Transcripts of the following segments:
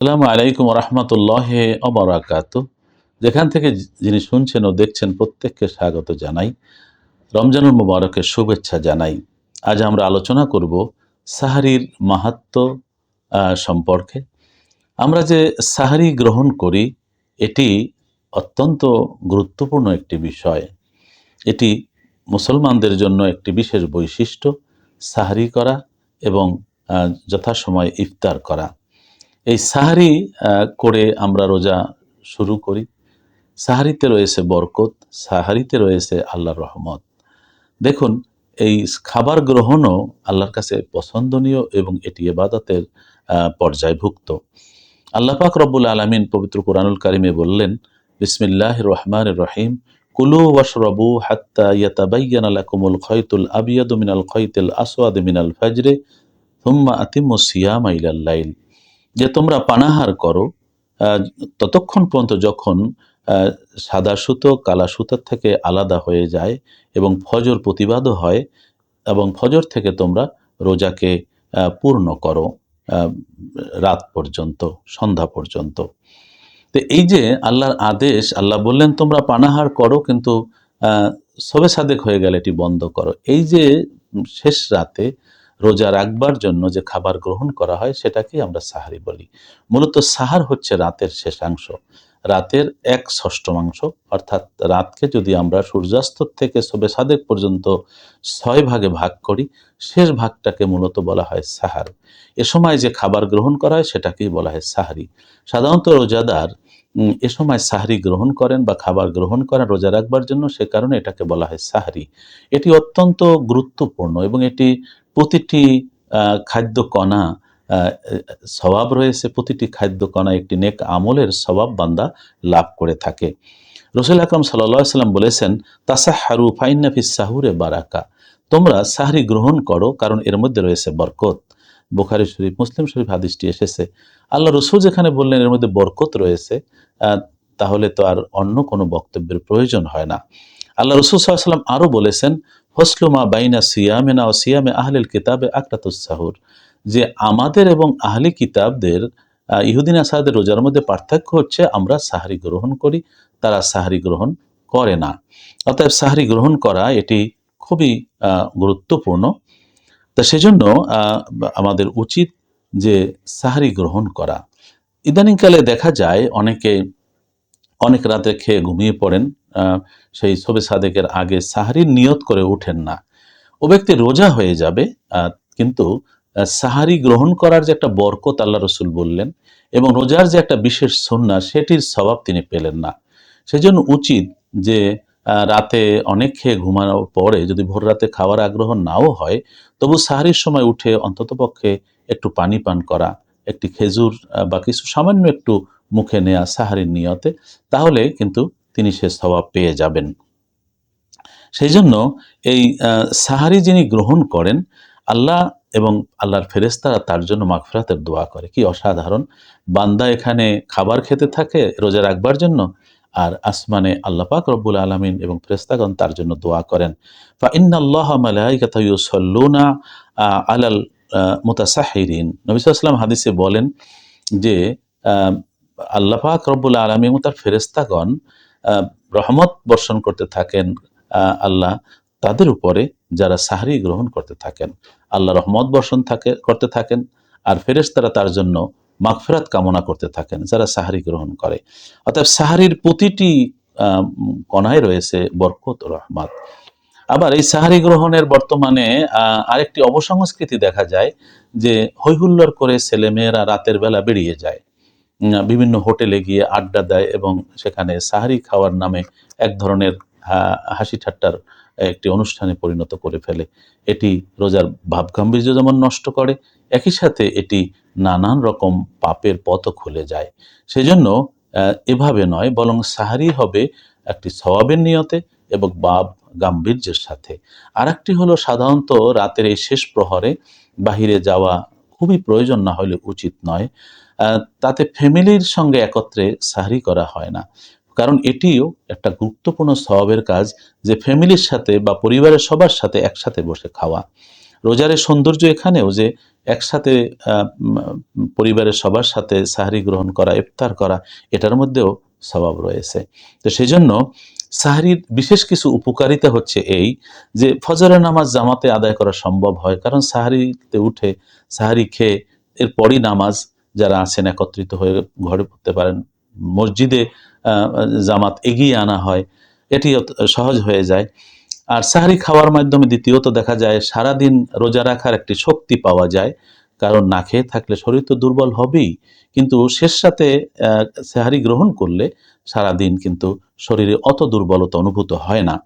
আসসালামু আলাইকুম রহমতুল্লাহ অবরাকাত। যেখান থেকে যিনি শুনছেন ও দেখছেন প্রত্যেককে স্বাগত জানাই, রমজানুল মুবারকের শুভেচ্ছা জানাই। আজ আমরা আলোচনা করব সাহারির মাহাত্ম্য সম্পর্কে। আমরা যে সাহারি গ্রহণ করি এটি অত্যন্ত গুরুত্বপূর্ণ একটি বিষয়। এটি মুসলমানদের জন্য একটি বিশেষ বৈশিষ্ট্য, সাহারি করা এবং যথাসময়ে ইফতার করা। এই সাহারি করে আমরা রোজা শুরু করি। সাহারিতে রয়েছে বরকত, সাহারিতে রয়েছে আল্লাহর রহমত। দেখুন, এই খাবার গ্রহণও আল্লাহর কাছে পছন্দনীয় এবং এটি ইবাদতের পর্যায়ভুক্ত। আল্লাহ পাক রব্বুল আলামিন পবিত্র কোরআনুল কারিমে বললেন, বিসমিল্লাহির রহমানির রহিম, কুলু ওয়াশরাবু হাত্তা ইয়াতাবায়্যানা লাকুমুল খায়তুল আবিয়াদু মিনাল খায়তিল আসওয়াদি মিনাল ফাজরি সুম্মা আতিম্মুস সিয়ামা ইলাল লাইল। যে তোমরা পানাহার করো ততক্ষণ পর্যন্ত যখন সাদা সুতো কালা সুতার থেকে আলাদা হয়ে যায় এবং ফজর প্রতিবাদও হয়, এবং ফজর থেকে তোমরা রোজাকে পূর্ণ করো রাত পর্যন্ত, সন্ধ্যা পর্যন্ত। তো এই যে আল্লাহর আদেশ, আল্লাহ বললেন তোমরা পানাহার করো, কিন্তু সবে সাদেক হয়ে গেলে এটি বন্ধ করো। এই যে শেষ রাতে রোজা রাখবার জন্য যে খাবার গ্রহণ করা হয় সেটাকেই আমরা সাহারি বলি। মূলত সাহার হচ্ছে রাতের শেষাংশ, রাতের 1/6 অর্থাৎ রাতকে যদি আমরা সূর্যাস্ত থেকে সবে সাদেক পর্যন্ত 6 ভাগে ভাগ করি, শেষ ভাগটাকে মূলত বলা হয় সাহার। এ সময় যে খাবার গ্রহণ করা হয় সেটাকেই বলা হয় সাহারি। সাধারণত রোজাদার এ সময় সাহারি গ্রহণ করেন বা খাবার গ্রহণ করেন রোজা রাখবার জন্য, সে কারণে এটাকে বলা হয় সাহারি। এটি অত্যন্ত গুরুত্বপূর্ণ এবং এটি প্রতিটি খাদ্য কণা সওয়াব রয়েছে, প্রতিটি খাদ্য কণা একটি নেক আমলের সওয়াব বান্দা লাভ করে থাকে। রাসূল আকরাম সাল্লাল্লাহু আলাইহি ওয়াসাল্লাম বলেছেন, তাসাহহারু ফাইন্না ফিস সাহুরে বারাকা। তোমরা সাহরি গ্রহণ করো কারণ এর মধ্যে রয়েছে বরকত। বুখারী শরীফ, মুসলিম শরীফ হাদিসটি এসেছে। আল্লাহ রাসূল যেখানে বললেন এর মধ্যে বরকত রয়েছে, তাহলে তো আর অন্য কোনো বক্তব্যের প্রয়োজন হয় না। আল্লাহ রাসূল সাল্লাল্লাহু আলাইহি ওয়াসাল্লাম আরও বলেছেন, ফসলু মা বাইনা সিয়ামিনা ও সিয়ামে আহলিল কিতাবে আকরাতুস সাহুর, যে আমাদের এবং আহলি কিতাবদের ইহুদি নাসারাদের রোজার মধ্যে পার্থক্য হচ্ছে আমরা সাহারি গ্রহণ করি, তারা সাহারি গ্রহণ করে না। অতএব সাহারি গ্রহণ করা এটি খুবই গুরুত্বপূর্ণ। তা সেজন্য আমাদের উচিত যে সাহারি গ্রহণ করা। ইদানিংকালে দেখা যায় অনেকে অনেক রাতে খেয়ে ঘুমিয়ে পড়েন, সেই শবে সাদেকের আগে সাহারির নিয়ত করে ওঠেন না। ও ব্যক্তি রোজা হয়ে যাবে, কিন্তু সাহারি গ্রহণ করার যে একটা বরকত আল্লাহ রসুল বললেন এবং রোজার যে একটা বিশেষ সুন্নাহ সেটির স্বভাব তিনি পেলেন না। সেজন্য উচিত যে রাতে অনেক খেয়ে ঘুমানোর পরে যদি ভোর রাতে খাওয়ার আগ্রহ নাও হয়, তবু সাহারির সময় উঠে অন্ততপক্ষে একটু পানি পান করা, একটি খেজুর বা কিছু সামান্য একটু মুখে নেয়া সাহারির নিয়তে, তাহলে কিন্তু তিনি সে স্বভাব পেয়ে যাবেন। সেই জন্য এই সাহারি যিনি গ্রহণ করেন, আল্লাহ এবং আল্লাহর ফেরেশতারা তার জন্য মাগফিরাতের দোয়া করে। কি অসাধারণ! বান্দা এখানে খাবার খেতে থাকে রোজা রাখবার জন্য, আর আসমানে আল্লাহ পাক রব্বুল আলামিন এবং ফেরেশতাগণ তার জন্য দোয়া করেন। ফা ইন্নাল্লাহা মালাইকাতাহু ইউসাল্লুনা আলাল মুতাসাহহিরিন। নবী সাল্লাল্লাহু আলাইহি ওয়াসাল্লাম হাদিসে বলেন যে আল্লাহ পাক রব্বুল আলামিন এবং তার ফেরেশতাগণ রহমত বর্ষণ করতে থাকেন আল্লাহ তাদের উপরে যারা সাহরি গ্রহণ করতে থাকেন। আল্লাহ রহমত বর্ষণ করতে থাকেন, আর ফেরেশতারা তার জন্য মাগফিরাত কামনা করতে থাকেন যারা সাহরি গ্রহণ করে। অর্থাৎ সাহরির প্রতিটি কণায় রয়েছে বরকত ও রহমত। আবার এই সাহারি গ্রহণের বর্তমানে আরেকটি অপসংস্কৃতি দেখা যায় যে হৈহুল্লোড় করে ছেলেমেয়েরা রাতের বেলা বেরিয়ে যায়, বিভিন্ন হোটেলে গিয়ে আড্ডা দেয় এবং সেখানে সাহারি খাওয়ার নামে এক ধরনের হাসি ঠাট্টার একটি অনুষ্ঠানে পরিণত করে ফেলে। এটি রোজার ভাবগাম্ভীর্য যেমন নষ্ট করে, একই সাথে এটি নানান রকম পাপের পথও খুলে যায়। সেজন্য এভাবে নয়, বরং সাহারি হবে একটি সওয়াবের নিয়তে এবং ভাব গাম্ভীর্যের সাথে। আর একটি হলো, সাধারণত রাতের এই শেষ প্রহরে বাহিরে যাওয়া খুবই প্রয়োজন না হলে উচিত নয়। তাতে ফ্যামিলির সঙ্গে একত্রে সাহরি করা হয় না, কারণ এটিও একটা গুরুত্বপূর্ণ সওয়াবের কাজ যে ফ্যামিলির সাথে বা পরিবারের সবার সাথে একসাথে বসে খাওয়া। রোজার এই সৌন্দর্য এখানেও যে একসাথে পরিবারের সবার সাথে সাহরি গ্রহণ করা, ইফতার করা, এটার মধ্যেও স্বভাব রয়েছে। তো সেই জন্য সাহরির বিশেষ কিছু উপকারিতা হচ্ছে এই যে ফজরের নামাজ জামাতে আদায় করা সম্ভব হয়, কারণ সাহরিতে উঠে সাহরি খেয়ে এরপরই নামাজ যারা আছেন একত্রিত হয়ে ঘরে পড়তে পারেন, মসজিদে জামাত এগিয়ে আনা হয়, এটি সহজ হয়ে যায়। আর সাহরি খাওয়ার মাধ্যমে দ্বিতীয়ত দেখা যায় সারাদিন রোজা রাখার একটি শক্তি পাওয়া যায়, কারণ না খেয়ে থাকলে শরীর তো দুর্বল হবেই, কিন্তু শেষ রাতে সাহরি গ্রহণ করলে সারাদিন কিন্তু শরীরে অত দুর্বলতা অনুভূত হয় না।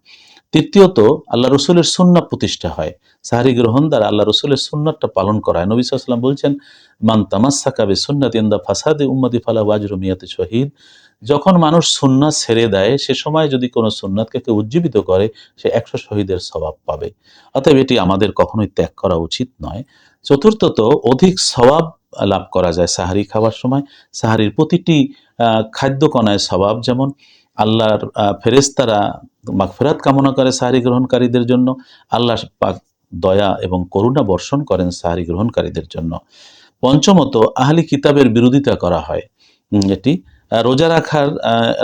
তৃতীয়ত আল্লাহ রসুলের সুন্নাহ প্রতিষ্ঠা হয়, সাহরি গ্রহণ দ্বারা আল্লাহ রসুলের সুন্নাতটা পালন করা হয়। নবী সাল্লাল্লাহু আলাইহি ওয়াসাল্লাম বলছেন, মান তামাসসাকা বিসুন্নতি ইনদা ফাসাদি উম্মতি ফালাহু আজরু মিয়াতি শহীদ। যখন মানুষ সুন্নাত ছেড়ে দেয়, সে সময় যদি কোনো সুন্নাতকে কেউ উজ্জীবিত করে, সে 100 শহীদের সওয়াব পাবে। অতএব এটি আমাদের কখনোই ত্যাগ করা উচিত নয়। চতুর্থত অধিক সওয়াব লাভ করা যায় সাহারি খাওয়ার সময়। সাহারির প্রতিটি খাদ্যকণায় সওয়াব, যেমন আল্লাহর ফেরেশতারা মাগফিরাত কামনা করে সাহারি গ্রহণকারীদের জন্য, আল্লাহ পাক দয়া এবং করুণা বর্ষণ করেন সাহারি গ্রহণকারীদের জন্য। পঞ্চমত আহলি কিতাবের বিরোধিতা করা হয়। এটি রোজা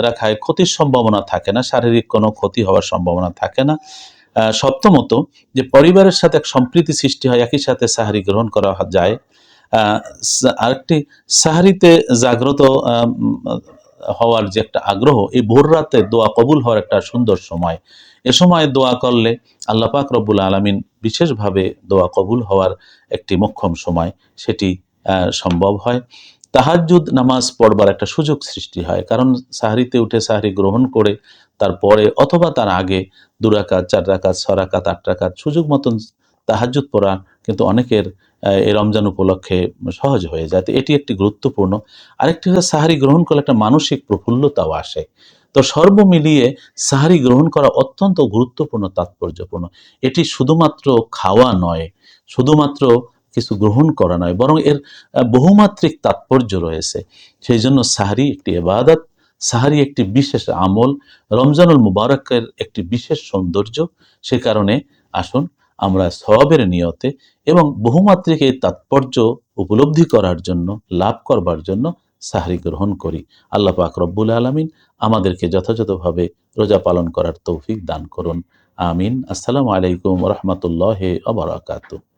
রাখায় ক্ষতির সম্ভাবনা থাকে না, শারীরিক কোনো ক্ষতি হওয়ার সম্ভাবনা থাকে না। সপ্তমত যে পরিবারের সাথে এক সম্প্রীতি সৃষ্টি হয়, একই সাথে সাহারি গ্রহণ করা যায়। আরেকটি, সাহারিতে জাগ্রত হওয়ার যে একটা আগ্রহ, এই ভোর রাতে দোয়া কবুল হওয়ার একটা সুন্দর সময়। এ সময় দোয়া করলে আল্লাহ পাক রব্বুল আলামিন বিশেষভাবে দোয়া কবুল হওয়ার একটি মোক্ষম সময়, সেটি সম্ভব হয়। তাহাজ্জুদ নামাজ পড়বার একটা সুযোগ সৃষ্টি হয়, কারণ সাহরিতে উঠে সাহরি গ্রহণ করে তারপরে অথবা তার আগে 2 রাকাত, 4 রাকাত, 6 রাকাত, 8 রাকাত সুযোগ মতন তাহাজ্জুদ পড়া কিন্তু অনেকের এই রমজান উপলক্ষে সহজ হয়ে যায়। তো এটি একটি গুরুত্বপূর্ণ। আরেকটি হচ্ছে সাহারি গ্রহণ করলে একটা মানসিক প্রফুল্লতাও আসে। তো সর্ব মিলিয়ে সাহারি গ্রহণ করা অত্যন্ত গুরুত্বপূর্ণ, তাৎপর্যপূর্ণ। এটি শুধুমাত্র খাওয়া নয়, শুধুমাত্র কিছু গ্রহণ করা নয়, বরং এর বহুমাত্রিক তাৎপর্য রয়েছে। সেই জন্য সাহারি একটি ইবাদত, সাহারি একটি বিশেষ আমল, রমজানুল মুবারকের একটি বিশেষ সৌন্দর্য। সে কারণে আসুন আমরা সওয়াবের নিয়তে এবং বহুমাত্রিক এই তাৎপর্য উপলব্ধি করার জন্য, লাভ করবার জন্য সাহরি গ্রহণ করি। আল্লাহ পাক রব্বুল আলামিন আমাদেরকে যথাযথভাবে রোজা পালন করার তৌফিক দান করুন। আমিন। আসসালামু আলাইকুম ওয়া রাহমাতুল্লাহি ওয়া বারাকাতুহু।